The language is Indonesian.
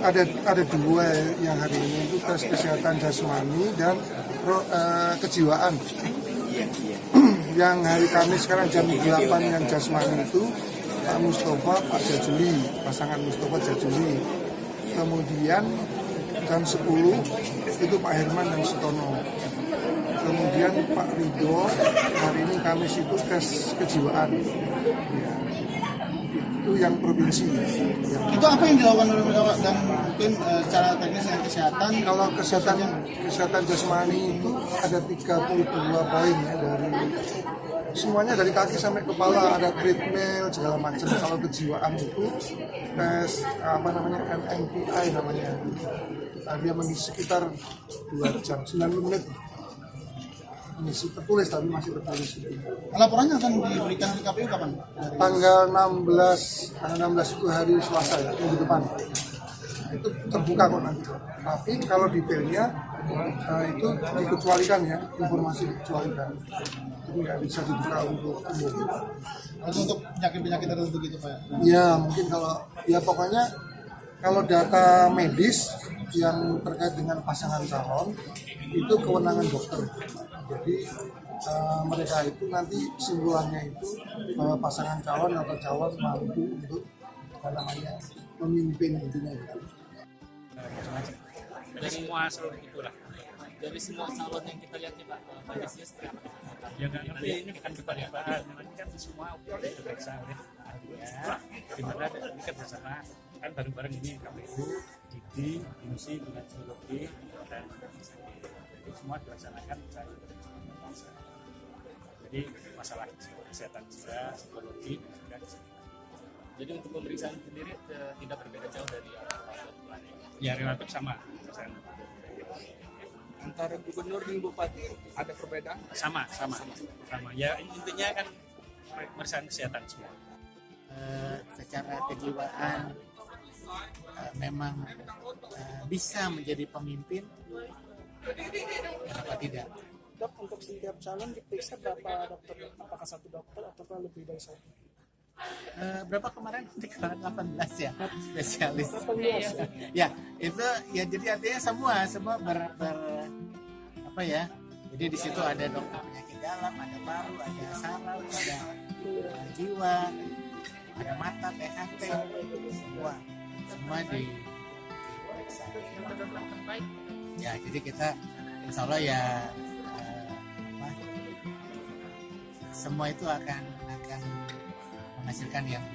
Ada dua yang hari ini itu tes kesehatan jasmani dan kejiwaan. Yang hari Kamis sekarang jam 8 yang jasmani itu Pak Mustafa, Pak Jajuli, pasangan Mustafa Jajuli. Kemudian jam 10 itu Pak Herman dan Sutono. Kemudian Pak Ridho hari ini Kamis itu tes kejiwaan. Ya. Itu yang provinsi. Itu apa yang dilakukan oleh mereka Pak? Dan mungkin secara teknis yang kesehatan? Kalau kesehatan jasmani itu ada 32 poin ya, dari semuanya dari kaki sampai kepala, ada treadmill segala macam. Kalau kejiwaan itu tes MMPI namanya. Dia mengisi sekitar 2 jam 90 menit. Mengisi tertulis tapi masih tertulis itu. Laporannya akan diberikan di KPU kapan? Tanggal 16 itu hari Selasa ya, minggu depan. Itu terbuka kok nanti. Tapi kalau detailnya itu dikecualikan ya, informasi dikecualikan. Jadi nggak bisa dibuka untuk umum. Untuk penyakit-penyakit tertentu gitu Pak? Ya mungkin pokoknya kalau data medis yang terkait dengan pasangan calon itu kewenangan dokter. Jadi mereka itu nanti kesimpulannya itu bahwa pasangan calon atau calon mampu untuk memimpin intinya gitu. Dari semua seluruh itulah. Dari semua calon yang kita lihat Pak, kondisinya seperti apa? Ya nggak ngerti, ini kan bukan bahan, ini kan semua diperiksa oleh ahlinya, dimana ini kan bersama kan bareng-bareng ini KPU, Didi, Musi, dengan Psikologi, dan jadi semua dilaksanakan jadi masalah kesehatan juga, psikologi dan jadi untuk pemeriksaan sendiri tidak berbeda jauh dari ya relatif sama. Antara gubernur dan bupati ada perbedaan? Sama. Ya intinya kan pemeriksaan kesehatan semua. Secara kejiwaan memang bisa menjadi pemimpin, kenapa tidak? Dok, untuk setiap calon diperiksa berapa dokter? Apakah satu dokter atau lebih dari satu? Berapa kemarin? 18 ya spesialis. Ya. Ya itu ya, jadi artinya semua apa ya? Jadi di situ ada dokter penyakit dalam, ada paru, ada saraf, ada jiwa, ada mata, THT, semua diperiksa. Ya jadi kita insya Allah ya semua itu akan menghasilkan yang